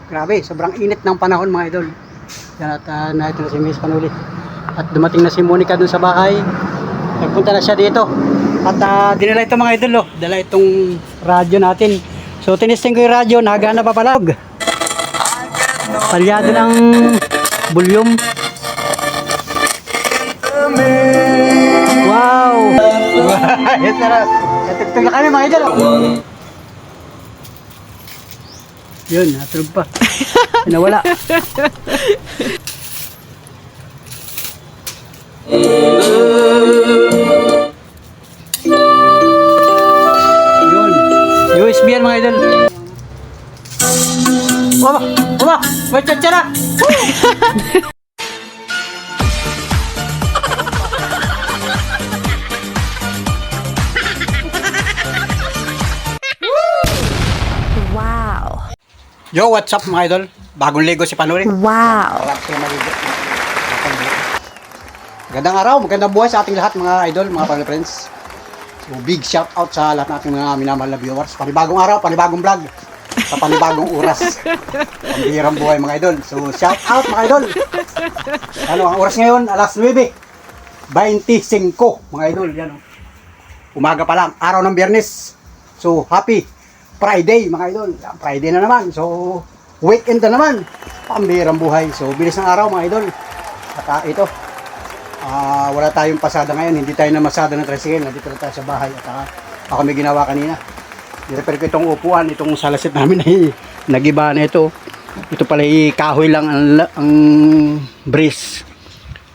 Grabe, sobrang init ng panahon mga idol. Yan at naito na si Miss Panuli. At dumating na si Monica dun sa bahay. Nagpunta na siya dito. At dinala ito mga idol, oh. Dala itong radyo natin. So tinisting ko yung radyo, nagana pa pala. Palyado ng volume. Wow! Yes, sarap. Natugtog na kami mga idol, oh. Yun, natulog pa. Nawala. Yun. USB yan mga idol. Waba! Waba! May tsatsara! Wow. Yo, what's up mga idol? Bagong ligo si Panuri. Wow. Magandang araw, magandang buhay sa ating lahat mga idol, mga Panuri friends. So big shout out sa lahat nating mga minamahal na viewers. Panibagong araw, panibagong vlog, sa panibagong oras. Pambihirang buhay mga idol. So shout out mga idol. Ano ang oras ngayon? Alas 9:25 mga idol. Yan, oh. Umaga pa lang, araw ng Biyernes. So happy Friday mga idol. Friday na naman. So weekend na naman. Pambihirang buhay. So bilis ng araw mga idol. At ito, wala tayong pasada ngayon. Hindi tayo na masada ng tricycle. Nandito na tayo sa bahay. At ako may ginawa kanina. Nirepair ko itong upuan. Itong salasit namin ay nagiba na ito. Ito pala kahoy lang ang brace.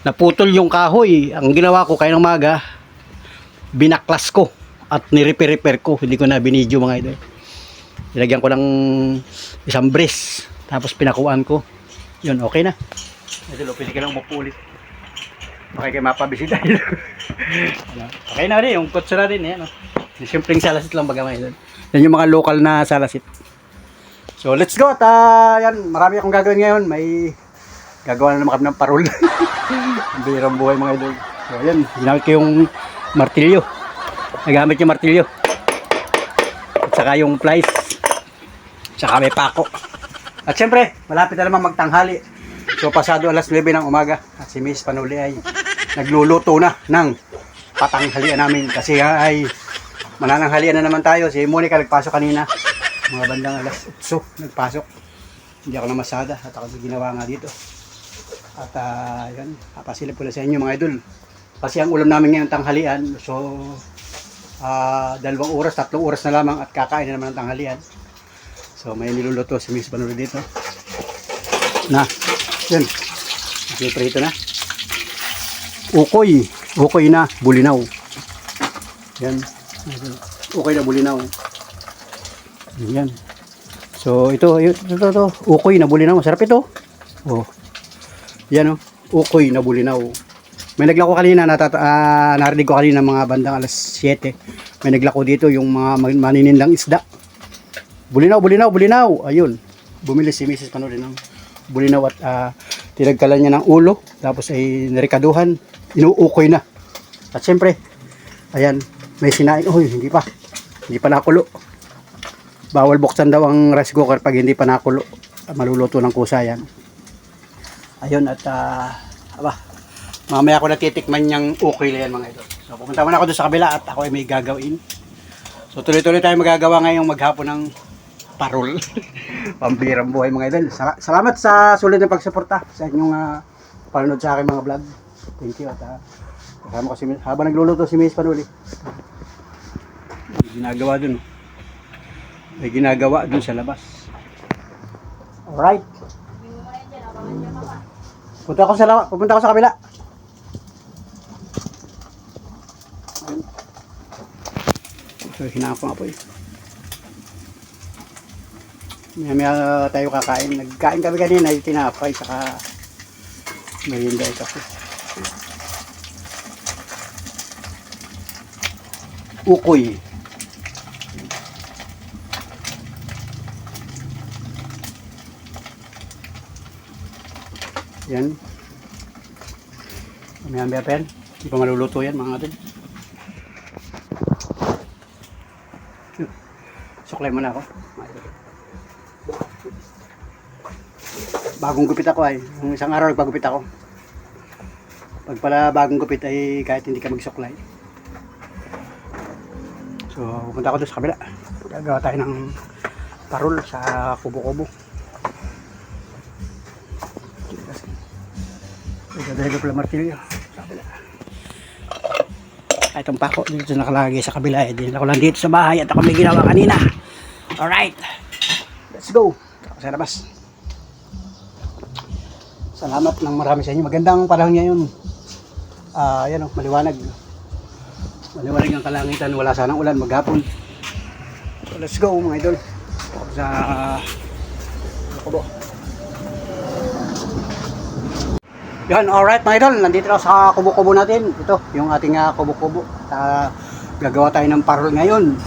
Naputol yung kahoy. Ang ginawa ko kaya ng maga, binaklas ko at nirepair ko. Hindi ko na binidyo mga idol. Nilagyan ko ng isang brace. Tapos pinakuan ko. Yun, okay na. Idol, pwede ka lang umupo ulit. Okay kayo mapabisita. Okay na rin, yung kutsa na rin. Yan, yung simpleng salasit lang baga mga idol. Yan yung mga local na salasit. So let's go. At yan, marami akong gagawin ngayon. May gagawa na naman kami ng parol. Ang birang buhay mga idol. So yan, ginamit ko yung martilyo. Nagamit yung martilyo. At saka yung plies. Saka may pako. At syempre, malapit na naman magtanghali. So pasado alas 9 ng umaga. At si Miss Panuli ay nagluluto na ng patanghalian namin. Kasi ay manananghalian na naman tayo. Si Monica nagpasok kanina. Mga bandang alas 8 nagpasok. Hindi ako na masada. At ako ginawa nga dito. At yan, papasilip ko na sa inyo mga idol. Kasi ang ulam namin ngayon tanghalian. So 2 oras, 3 oras na lamang at kakain na naman ng tanghalian. So may niluluto si Miss Panuli dito. Na, yun. Prito na. Ukoy na bulinaw. Yan. Ukoy na bulinaw. Yan. So ito. Ukoy na bulinaw. Masarap ito. Oh. Yan, oh. Ukoy na bulinaw. May naglako kanina, narinig ko kanina mga bandang alas 7. May naglako dito yung mga maninindang isda. Bulinaw. Ayun. Bumili si Mrs. Panuli ng bulinaw at tinagkalan niya ng ulo. Tapos ay narikaduhan. Inuukoy na. At syempre, ayan, may sinaing. Uy, hindi pa nakulo. Bawal buksan daw ang rice cooker pag hindi pa nakulo. Maluluto ng kusa yan. Ayun at mamaya ako natitikman niyang okay na yan mga idol. So pupunta muna ako doon sa kabila at ako ay may gagawin. So tuloy-tuloy tayo magagawa ngayong maghapon ng parol. Pambirang buhay mga idol. Salamat sa sulit na pagsuporta sa inyong panonood sa aking mga vlog. Thank you. At kasama ko habang nagluluto si Miss Panuli. May ginagawa dun sa labas. Alright. Pupunta ako sa kabila. So, hinaan ko nga po eh. Maya tayo kakain. Nagkain kami kanina, yung tinapay, saka merienda ito. Ukoy. Yan. Maya pa yan. Hindi pa maluluto yan mga atin. Suklay mo na ako. bagong gupit ako ay. Yung isang araw nagpagupit ako. Pag pala bagong gupit ay kahit hindi ka magsuklay. So, pupunta ako doon sa kabila. Gagawa tayo ng parol sa kubo-kubo. Gagawin ko pala martilyo sa kabila. Itong pako dito nakalagay sa kabila. Dinala ko lang dito sa bahay at ako may ginawa kanina. Alright. Let's go. Ako sa labas. Salamat ng marami sa inyo. Magandang panahon ngayon. Yan o, maliwanag. Maliwanag ang kalangitan. Wala sanang ulan maghapon. So let's go mga idol. Sa kubo. Yan, alright mga idol. Nandito na sa kubo-kubo natin. Ito, yung ating kubo-kubo. Gagawa tayo ng parol ngayon.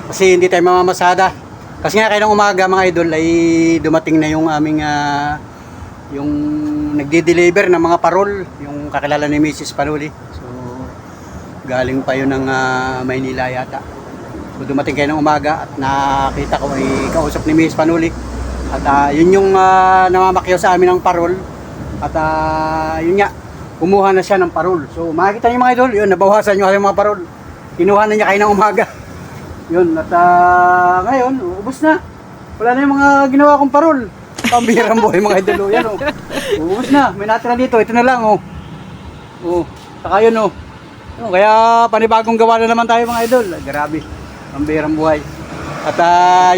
Kasi hindi tayo mamamasada. Kasi nga kayo ng umaga mga idol ay dumating na yung aming yung nagde-deliver ng mga parol. Yung kakilala ni Mrs. Panuli. So, galing pa yun ng Maynila yata. So, dumating kayo ng umaga at nakita ko ay kausap ni Mrs. Panuli. At yun yung namamakyaw sa amin ng parol. At yun nga, kumuha na siya ng parol. So makikita niyo mga idol, yun, nabawasan niyo yung mga parol. Kinuha na niya kayo ng umaga. Yun, at ngayon, ubos na. Wala na yung mga ginawa kong parol. Pambihirang buhay mga idol, yan o. Ubos na, may natira dito, ito na lang o. Saka yun o. Kaya panibagong gawa na naman tayo mga idol. Grabe, pambihirang buhay. At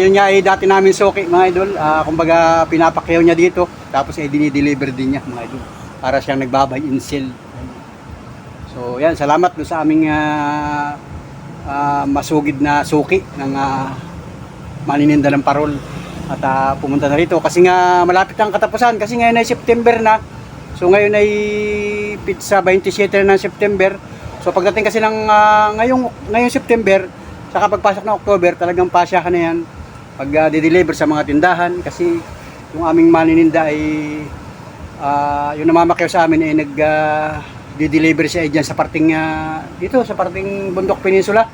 yun nga ay dati namin suki mga idol. Kumbaga pinapakyaw niya dito. Tapos ay dinideliver din niya mga idol. Para siyang nagbabay in sale. So yan, salamat doon sa aming masugid na suki ng manininda ng parol. At pumunta na rito kasi nga malapit ang katapusan. Kasi ngayon ay September na. So ngayon ay pizza 27 ng September. So pagdating kasi ng ngayong September, saka pagpasok ng October, talagang pasyahan na yan pag di-deliver sa mga tindahan kasi yung aming manininda ay yung namamakyaw sa amin ay di-deliver siya dyan sa parting dito sa parting Bundok Peninsula,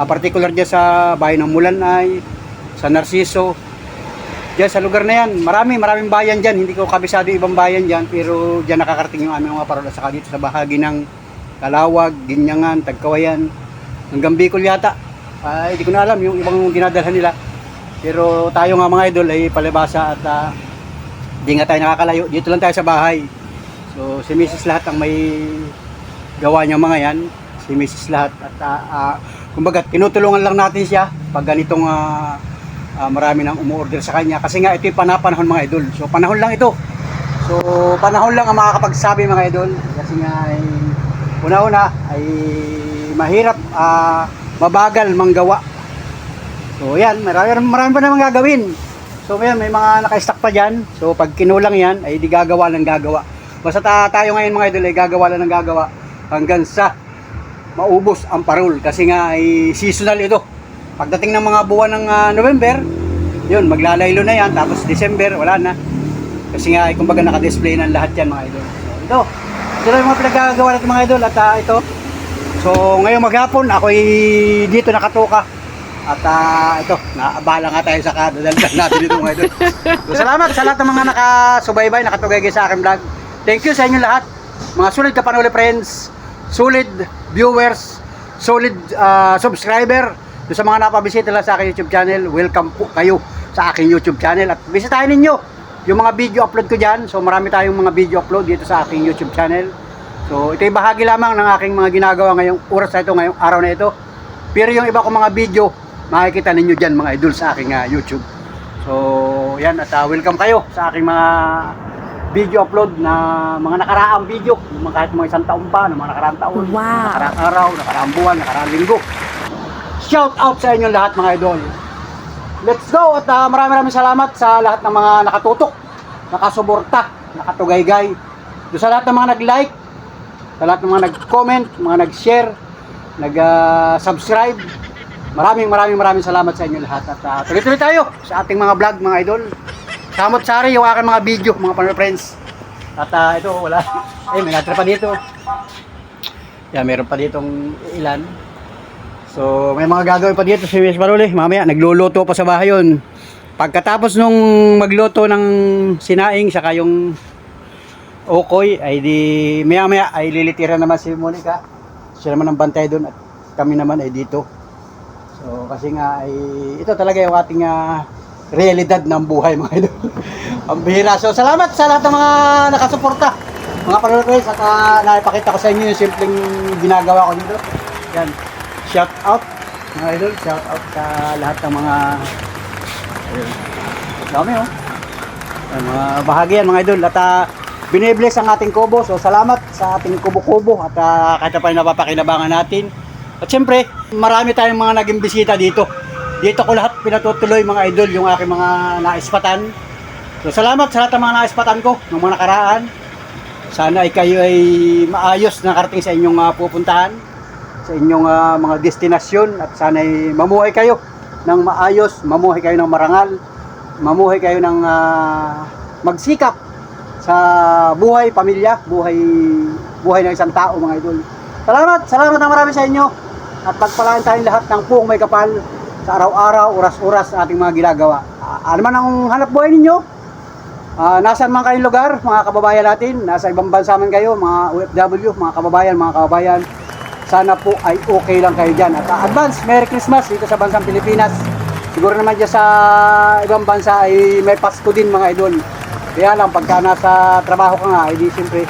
particular dyan sa bayan ng Mulanay, sa Narciso, dyan sa lugar na yan. Maraming bayan dyan, hindi ko kabisado ibang bayan dyan, pero dyan nakakarating yung aming mga parol. Saka dito sa bahagi ng Kalawag, Ginyangan, Tagkawayan, hanggang Bicol yata. Hindi ko na alam yung ibang dinadalhan nila. Pero tayo nga mga idol ay palibasa at di nga tayo nakakalayo. Dito lang tayo sa bahay. So si Mrs. lahat ang may gawa niya mga yan. Si Mrs. lahat. At kumbaga tinutulungan lang natin siya pag ganitong marami nang umuorder sa kanya. Kasi nga ito yung panahon mga idol. So panahon lang ito. So panahon lang ang makakapagsabi mga idol. Kasi nga ay una-una ay mahirap mabagal manggawa. So yan, marami pa naman gagawin. So yan, may mga naka-stack pa dyan. So pag kinulang yan, ay di gagawa ng gagawa. Basta tayo ngayon mga idol ay gagawa lang ng gagawa hanggang sa maubos ang parol. Kasi nga ay seasonal ito. Pagdating ng mga buwan ng November, yun, maglalaylo na yan. Tapos December, wala na. Kasi nga ay kumbaga naka-display ng lahat yan mga idol. So ito lang yung mga pinagagawa natin mga idol. At ito, so ngayong maghapon ako'y dito nakatuka. At ito, naabala nga tayo sa kadadaldan natin dito mga idol. So salamat sa lahat ng mga nakasubaybay, nakatugay sa aking vlog. Thank you sa inyo lahat. Mga solid Kapanuli friends, solid viewers, solid subscriber. So sa mga napabisita lang sa aking YouTube channel, welcome po kayo sa aking YouTube channel. At bisitahin ninyo yung mga video upload ko dyan. So marami tayong mga video upload dito sa aking YouTube channel. So ito'y bahagi lamang ng aking mga ginagawa ngayong oras na ito, ngayong araw na ito. Pero yung iba kong mga video, makikita ninyo dyan mga idol sa aking YouTube. So yan, at welcome kayo sa aking mga video upload na mga nakaraang video, kahit mga isang taon pa, ng mga nakaraang taon, nakaraang araw, nakaraang buwan, nakaraang linggo. Shout out sa inyo lahat mga idol. Let's go at maraming salamat sa lahat ng mga nakatutok, nakasuporta, nakatugaygay. Sa lahat ng mga nag-like, sa lahat ng mga nag-comment, mga nag-share, nag-subscribe. Maraming salamat sa inyo lahat. At tuloy-tuloy tayo sa ating mga vlog mga idol. Samot sari yung aking mga video mga Panuli friends. At ito wala. May natira pa dito. Yan, meron pa ditong ilan. So may mga gagawin pa dito si Miss Panuli. Mamaya nagluluto pa sa bahay yun. Pagkatapos nung magluto ng sinaing saka yung okoy ay di maya ay lilitira naman si Monica. Siya naman ang bantay doon at kami naman ay dito. So kasi nga ay ito talaga yung ating realidad ng buhay mga idol. Ang bihira. So salamat sa lahat ng mga nakasuporta. Mga panonood at naipakita ko sa inyo yung simpleng ginagawa ko dito. Yan. Shout out mga idol. Shout out sa lahat ng mga dami oh. Yan, mga bahagi yan mga idol. At binibless ang ating kubo. So salamat sa ating kubo-kubo at kahit pa yung napapakinabangan natin. At siyempre, marami tayong mga naging bisita dito. Dito ko lahat pinatutuloy mga idol yung aking mga naispatan. So salamat sa lahat ng mga naispatan ko ng mga nakaraan. Sana ay kayo ay maayos na karating sa inyong pupuntahan, sa inyong mga destinasyon at sana ay mamuhay kayo ng maayos, mamuhay kayo ng marangal, mamuhay kayo ng magsikap sa buhay, pamilya, buhay ng isang tao mga idol. Salamat na marami sa inyo at pagpalaan tayong lahat ng puong may kapal sa araw-araw, oras-oras sa ating mga ginagawa. Ano man ang hanap buhay ninyo, nasaan man kayong lugar, mga kababayan natin, nasa ibang bansa man kayo, mga OFW, mga kababayan, sana po ay okay lang kayo dyan. At advance, Merry Christmas dito sa bansang Pilipinas. Siguro naman dyan sa ibang bansa ay may Pasko din mga idol. Kaya lang, pagka nasa trabaho ka nga, ay di siyempre,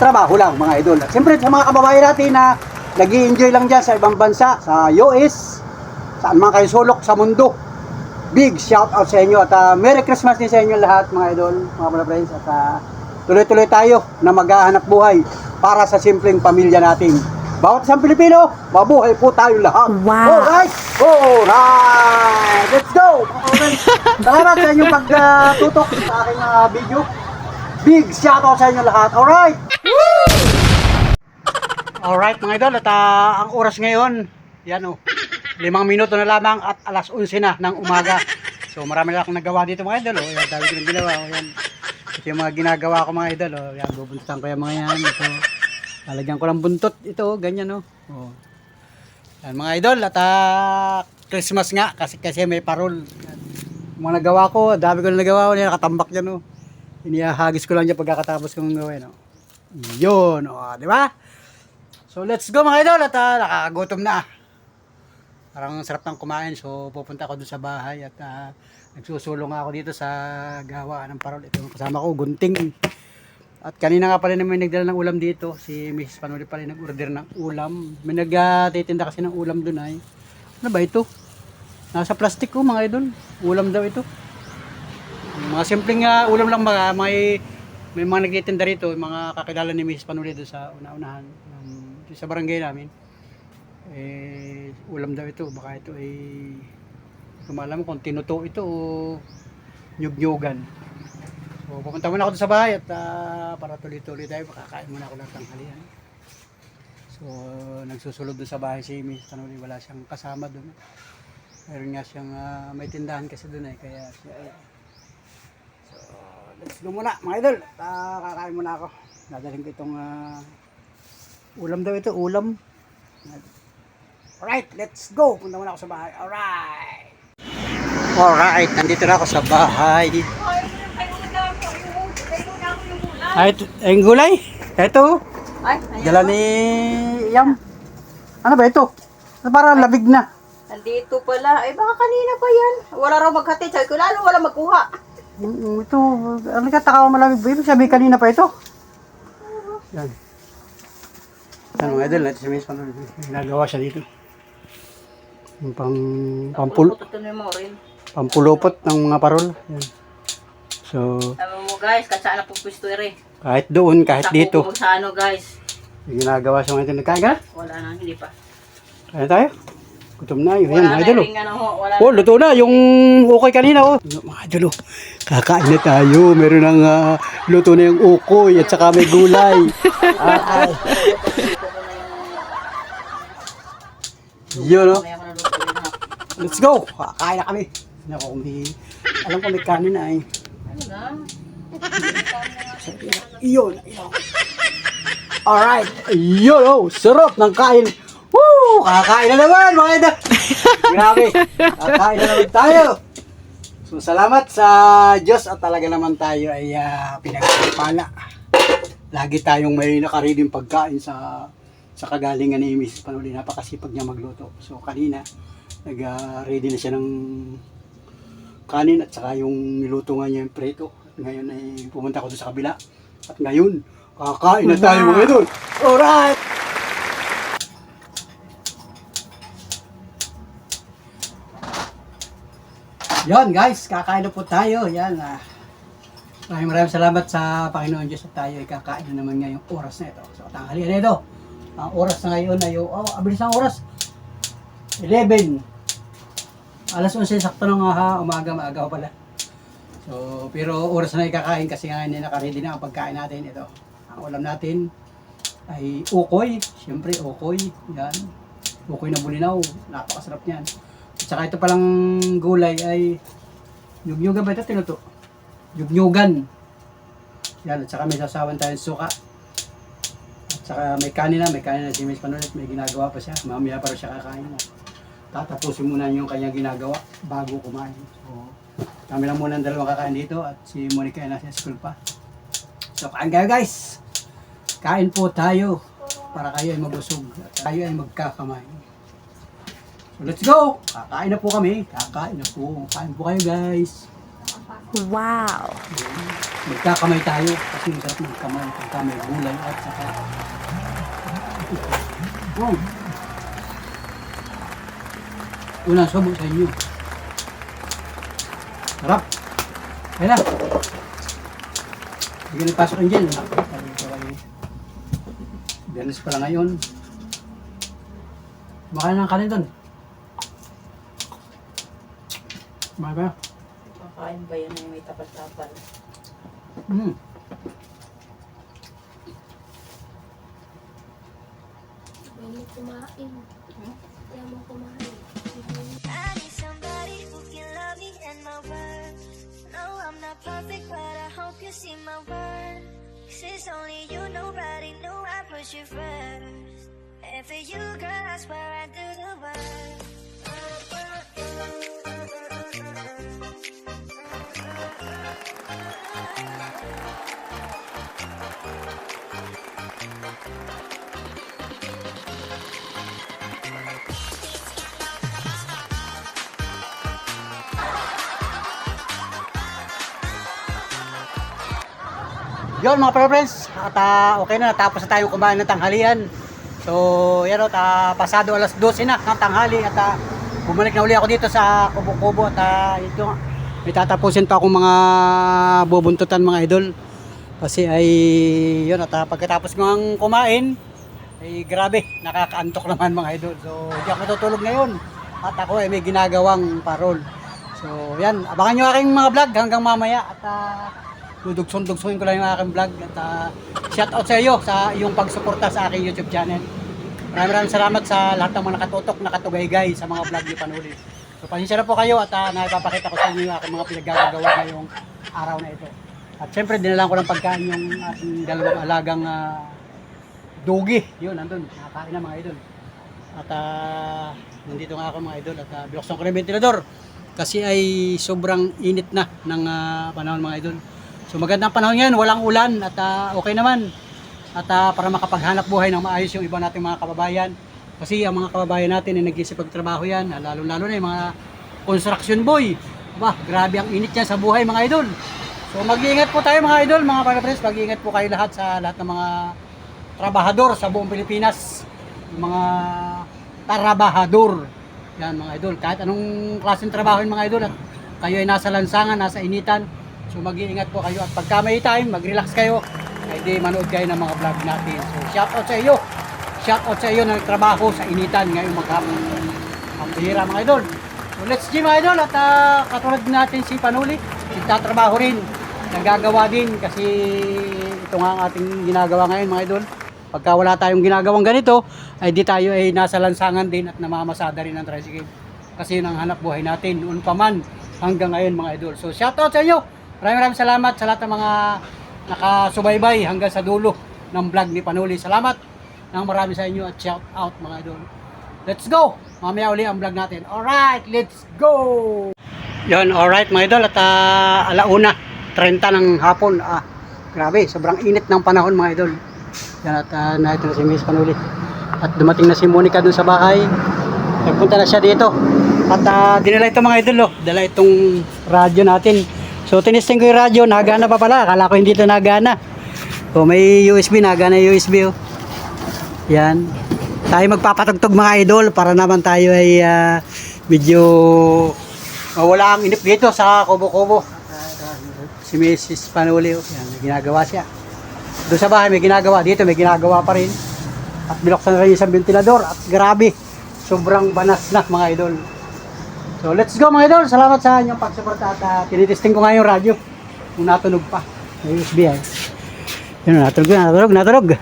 trabaho lang mga idol. At siyempre sa mga kababayan natin na nag-i-enjoy lang dyan sa ibang bansa, sa US, saan man kayo sulok sa mundo, big shout out sa inyo at Merry Christmas din sa inyo lahat mga idol, mga friends at tuloy-tuloy tayo na maghahanap buhay para sa simpleng pamilya natin. Bawat isang Pilipino, mabuhay po tayo lahat. Wow! Alright! Let's go! Salamat sa inyong pagtutok sa aking video. Big shout out sa inyo lahat. Alright! Alright mga idol at ang oras ngayon, yan o. 5 minuto na lamang at alas 11 na ng umaga. So marami na akong nagawa dito mga idol. Yan, dami ko ng ginawa. Yan. Ito yung mga ginagawa ko mga idol. Yan, bubuntutan ko yung mga yan. Ito. Lalagyan ko ng buntot. Ito, ganyan o. Yan mga idol. At Christmas nga kasi may parol. Yan. Yung mga nagawa ko, dami ko na nagawa. Yan, nakatambak dyan o. Inihahagis ko lang dyan pagkakatapos kong gawin o. Yun o. Di ba? So let's go mga idol. At nakakagutom na. Parang sarap ng kumain, so pupunta ako doon sa bahay at nagsusulong ako dito sa gawa ng parol. Ito kasama ko, gunting. At kanina nga pala naman nagdala ng ulam dito. Si Mrs. Panuli pala nag-order ng ulam. May nagtitinda kasi ng ulam doon ay. Ano ba ito? Nasa plastic ko mga idol. Ulam daw ito. Mga simpleng ulam lang mga may mga nagtitinda rito. Mga kakilala ni Mrs. Panuli doon sa una-unahan. Sa barangay namin. Ulam daw ito, baka ito ay kumalam kung tinuto ito o nyug-nyugan. So pupunta muna ako sa bahay at para tuloy-tuloy tayo, makakain muna ako ng tanghalian. So nagsusulod doon sa bahay si Miss Tanuli, wala siyang kasama doon. Meron nga siyang may tindahan kasi doon kaya siya so let's go muna mga idol, kakain muna ako. Dadalhin ko itong ulam daw ito, ulam. Alright, let's go. Punta muna ako sa bahay. Alright, nandito na ako sa bahay. Ay, yung gulay. Ito. Dala ni Yam. Ano ba ito? Parang labig na. Nandito pala. Ay, baka kanina pa yan. Wala raw maghatid. Sabi ko, lalo wala magkuha. Ito, ano ka takaw malamig ba? Ibig sabihin kanina pa ito. Yan. Ano mga idol, natin sa Miss Panuli. Nagawa siya dito. Yung pampulupot ng mga parol. Yan. So, sabi mo guys, kasaan na po pwesto kahit doon, kahit dito. Sa ano guys. Ginagawa siya mga idol. Nagkain ka? Wala na, hindi pa. Kaya tayo? Gutom na. Yan mga idol. Wala Oh, luto na. Yung ukoy kanina. Mga idol. Kakain na tayo. Meron ng luto na yung ukoy at saka may gulay. Yun o. Let's go! Kakain na kami. Alam ko may kanin na eh. Ano na? Yun. Alright. Yun o. Sarap ng kain. Woo! Kakain na naman mga ida. Grabe. Kakain na naman tayo. So salamat sa Diyos at talaga naman tayo ay pinagpapala. Lagi tayong may nakareading pagkain sa kagalingan ni Mrs. Panuli. Napakasipag niya magluto. So kanina, nag-ready na siya ng kanin at saka yung niluto nga niya yung preto. At ngayon ay pumunta ko doon sa kabila. At ngayon, kakain na tayo mga idol. Alright! Yan guys, kakain na po tayo. Yan. Maraming salamat sa Panginoon Diyos at tayo ay kakain na naman ngayong oras na ito. So tanghalian na ito. Ang oras na ngayon ay, abilis ang oras. 11. Alas 11 sakto ng umaga pala. So, pero oras na ikakain kasi nga hindi nakaready na ang pagkain natin. Ito, ang ulam natin ay ukoy. Siyempre, ukoy. Yan. Ukoy na bulinaw. Napakasarap niyan. At saka ito palang gulay ay nyugyugan ba ito? Tinuto? Nyugyugan. Yan. At saka may sasawan tayong suka. At saka may kanin na si Miss Panulit. May ginagawa pa siya. Mamaya para siya kakain na. Tatapusin muna yung kanyang ginagawa bago kumain. So, kami lang muna ang dalawang kakain dito at si Monica ay nasa school pa. So, kain kayo guys! Kain po tayo para kayo ay mabusog at kayo ay magkakamay. So, let's go! Kakain na po kami. Kakain na po. Kain po kayo guys. Wow! Magkakamay tayo kasi masarap magkamay. Pagkamay gulay at saka unang subo sa inyo. Sarap. Kaya na. Hindi na pasok ang dyan. Biyernes pala ngayon. Makain ng kanin doon. Makain ba? Makain ba yan yung may tapal-tapal? May kumain. Kaya mo kumain. I need somebody who can love me and my worth. No, I'm not perfect, but I hope you see my worth. 'Cause it's only you, nobody knew I put you first. And for you, girl, I swear I do the work. Yun mga friends, at okay na, natapos na tayong kumain ng tanghalian. So, yan pasado alas 12 na ng tanghali at bumalik na uli ako dito sa Kubo-Kubo at ito nga, may tatapusin pa akong mga bubuntutan mga idol. Kasi ay, yun at pagkatapos ko ng kumain, ay grabe, nakakaantok naman mga idol. So, hindi ako tutulog ngayon at ako ay may ginagawang parol. So, yan, abangan nyo aking mga vlog hanggang mamaya at dudugsun-dugsuin ko lang yung aking vlog at shout out sa iyo sa iyong pagsuporta sa aking YouTube channel. Maraming salamat sa lahat ng mga nakatutok, nakatugaygay sa mga vlog ni Panuli. So pasensya na po kayo at naipapakita ko sa inyo yung aking mga pinaggagawa ngayong araw na ito. At syempre dinalan ko ng pagkain yung aking dalawang alagang dogi. Yun, nandun, nakakain na mga idol. At nandito nga ako mga idol at binuksan ko na yung ventilador kasi ay sobrang init na ng panahon mga idol. So magandang panahon yan, walang ulan at okay naman. At para makapaghanap buhay ng maayos yung iba nating mga kababayan. Kasi ang mga kababayan natin ay nag-isipagtrabaho yan, lalo-lalo na yung mga construction boy. Aba, grabe ang init yan sa buhay mga idol. So mag-iingat po tayo mga idol, mga pag-friends, mag-iingat po kayo lahat sa lahat ng mga trabahador sa buong Pilipinas. Yung mga trabahador. Yan mga idol, kahit anong klaseng trabaho yung mga idol at kayo ay nasa lansangan, nasa initan. So mag-iingat po kayo at pagka may time, mag-relax kayo, ay di manood kayo ng mga vlog natin. So shout out sa iyo. Shout out sa iyo na nagtrabaho sa initan ngayong maghapon. Ang bihira mga idol. So let's go mga idol at katulad natin si Panuli, nagtatrabaho rin, nagagawa din kasi ito nga ang ating ginagawa ngayon mga idol. Pagka wala tayong ginagawang ganito, ay di tayo ay nasa lansangan din at namamasada rin ng tricycle. Kasi yun ang hanap buhay natin, noon pa man hanggang ngayon mga idol. So shout out sa inyo. Maraming salamat sa lahat ng mga nakasubaybay hanggang sa dulo ng vlog ni Panuli. Salamat ng marami sa inyo at shout out mga idol. Let's go! Mamaya uli ang vlog natin. Alright, let's go! Yun, alright mga idol, at alauna, 30 ng hapon. Grabe, sobrang init ng panahon mga idol. Yan, at naito na si Miss Panuli. At dumating na si Monica dun sa bahay. Nagpunta na siya dito. At dinala ito mga idol, dala itong radyo natin. So tinisting ko yung radyo, nagana pa pala. Akala ko hindi ito nagana. So may USB, nagana yung USB. Yan. Tayo magpapatugtog mga idol para naman tayo ay medyo wala ang inip dito sa Kubo-Kubo. Si Mrs. Panuli, yan, may ginagawa siya. Doon sa bahay may ginagawa, dito may ginagawa pa rin. At binuksan na rin isang ventilador. At grabe, sobrang banas na mga idol. So let's go mga idol. Salamat sa inyong pagsuporta at tinitesting ko nga yung radyo. Kung natunog pa. May USB ay. Yun, natunog.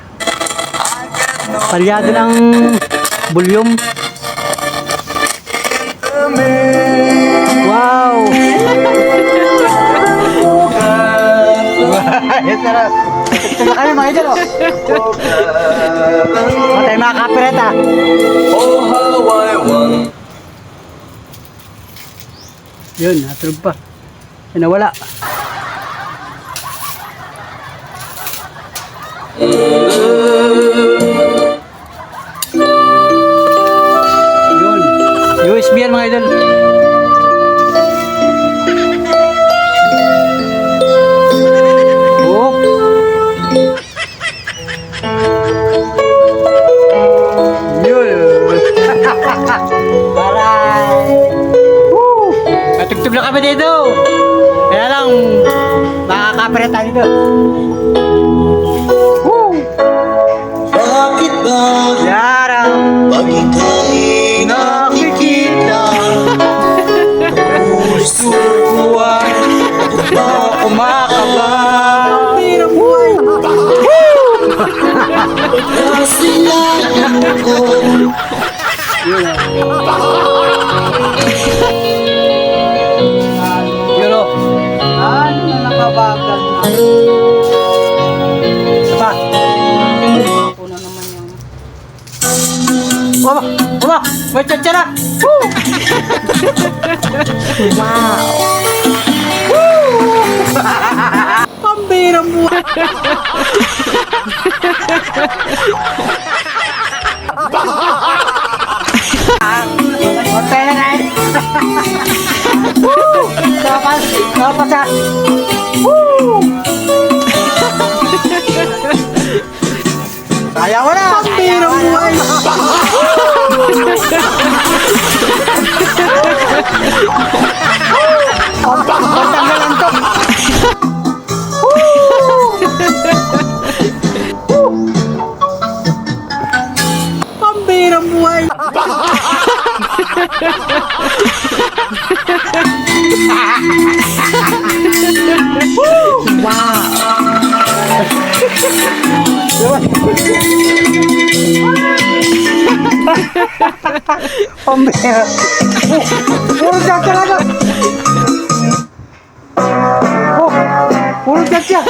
Palyado ng volume. Wow! Yes, sarap. Ito na kami mga idol. Matay mga copyright Yun, natulog pa. Ay, nawala. Yun. USB yan mga idol. Oh. Yun. Aray. Woo. Natugtog na kami dito. Kaya lang, makaka-copyright tayo dito. Woo. Bakit ba Yara. pag ika'y nakikita? Puso ko ay Kumakaba. kasilayan ko. Yun o. Ano na nakabagal na? Saba. Puno naman yung... Wala! May tsatsara! Woo! Wow. Pambirang buhay! Hotel na na eh! Woo! Kapas! Woo! Kaya wala! Pambirang buhay! Pagtanggalan to! Pambirang buhay! Pambira. Puro dyan talaga. Oh, puro dyan siya.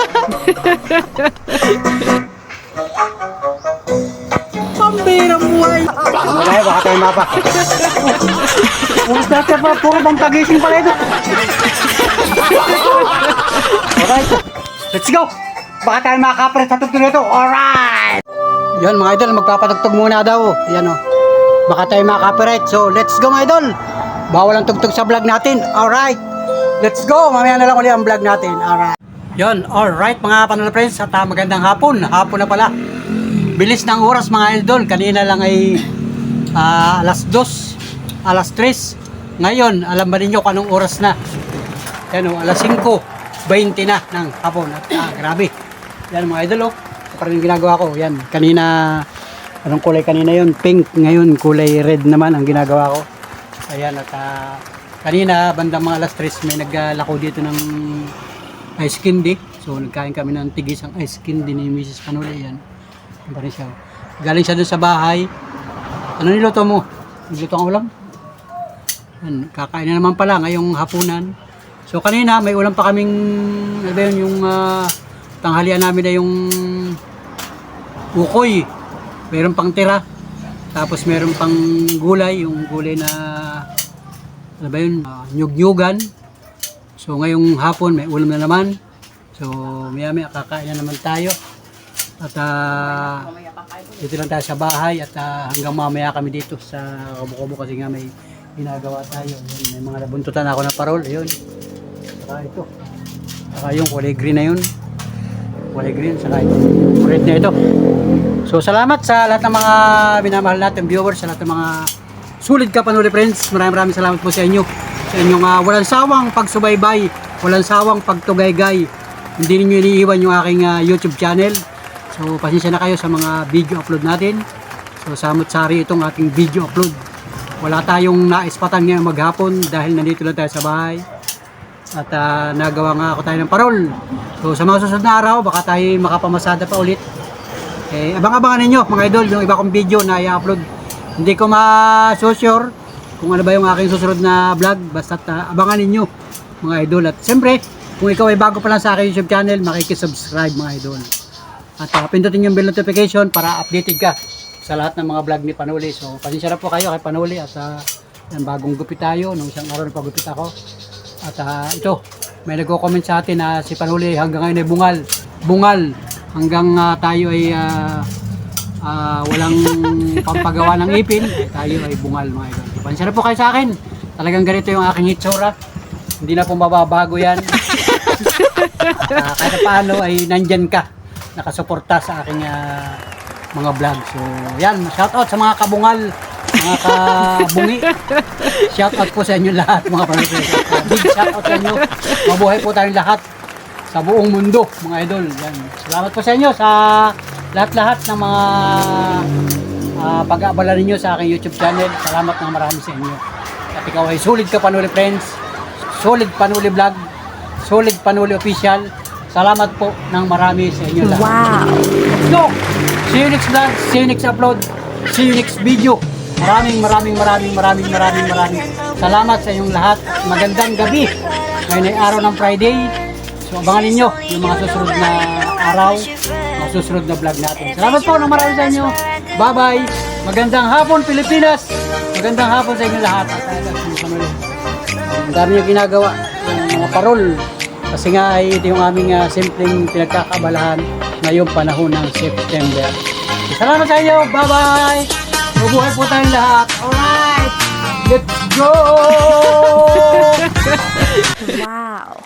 Pambirang buhay. Wala, baka tayo mapa. Puro dyan siya pa, puro bang pagising pala ito. Alright, let's go. Baka tayo makakapalit sa tugtog nito. Alright. Yan mga idol, magpapatugtog muna daw. Yan o. Baka tayo makaka-copyright. So, let's go mga idol. Bawal ang tugtog sa vlog natin. Alright. Let's go. Mamaya na lang ulit ang vlog natin. Alright. Yon, alright mga panalo friends. At magandang hapon. Hapon na pala. Bilis ng oras mga idol. Kanina lang ay alas 2, alas 3. Ngayon, alam ba ninyo kung anong oras na? Yan o, alas 5:20 na ng hapon. At grabe. Yan mga idol o. Parang ginagawa ko. Yan. Kanina, anong kulay kanina yon? Pink. Ngayon, kulay red naman ang ginagawa ko. Ayan. At kanina, bandang mga alas 3, may naglako dito ng ice candy. So, nagkain kami ng tigisang ice candy ni Mrs. Panuli. Yan. Yan pa rin siya. Galing siya doon sa bahay. Ano niluto mo? Niluto ang ulam? Yan. Kakain na naman pala ngayong hapunan. So, kanina, may ulam pa kaming, ano ba yun, yung tanghalian namin na yung ukoy. Meron pang tira. Tapos meron pang gulay. Yung gulay na, ano ba yun, nyug-nyugan. So ngayong hapon may ulam na naman. So maya-maya kakain na naman tayo. At dito lang tayo sa bahay at hanggang mamaya kami dito sa Kubo-Kubo kasi nga may ginagawa tayo. Yun, may mga nabuntutan ako na parol. Ayun. Saka ito. Saka yung kulay green na yun. Kulay green. Saka ito. Red na ito. So salamat sa lahat ng mga minamahal natin viewers, sa lahat ng mga sulit ka panuli friends. Maraming salamat po sa inyo. Sa inyong walang sawang pagsubaybay, walang sawang pagtugaygay. Hindi niyo iniiwan yung aking YouTube channel. So pasensya na kayo sa mga video upload natin. So samot-sari itong aking video upload. Wala tayong naispatan ngayong maghapon dahil nandito lang tayo sa bahay. At nagawa nga ako tayo ng parol. So sa mga susunod na araw, baka tayo makapamasada pa ulit. Abang-abangan ninyo mga idol yung iba kong video na i-upload. Hindi ko ma-sure kung ano ba yung aking susunod na vlog. Basta abangan ninyo mga idol. At siyempre, kung ikaw ay bago pa lang sa aking YouTube channel, makikisubscribe mga idol. At pindutin yung bell notification para updated ka sa lahat ng mga vlog ni Panuli. So pasensya na po kayo kay Panuli at yan, bagong gupit tayo. Nung isang araw nagpagupit ako. At ito, may nagko-comment sa atin na si Panuli hanggang ngayon ay bungal hanggang tayo ay walang pampagawa ng ipin, tayo ay bungal mga idol. Pasensya na po kayo sa akin. Talagang ganito yung aking hitsura. Hindi na po mababago yan. Kahit paano ay nandyan ka, nakasuporta sa aking mga vlog. So yan, shoutout sa mga kabungal, mga kabungi. Shoutout po sa inyo lahat mga panood. Big shoutout sa inyo. Mabuhay po tayong lahat sa buong mundo mga idol. Yan. Salamat po sa inyo sa lahat-lahat ng mga pag-aabala ninyo sa aking YouTube channel. Salamat ng marami sa inyo. At ikaw ay solid ka Panuli friends, solid Panuli vlog, solid Panuli official. Salamat po ng marami sa inyo lahat. Wow. Let's go! See you next vlog, see you next upload, see you next video. Maraming salamat sa inyong lahat. Magandang gabi. Ngayon ay araw ng Friday. So abangan ninyo yung mga susunod na araw, mga susunod na vlog natin. Salamat po ng marami sa inyo. Bye bye. Magandang hapon Pilipinas. Magandang hapon sa inyo lahat. Ang dami yung ginagawa, yung mga parol. Kasi nga ay ito yung aming simpleng pinagkakabalahan ngayong panahon ng September. Salamat sa inyo. Bye bye. Mabuhay po tayong lahat. Alright. Let's go. Wow.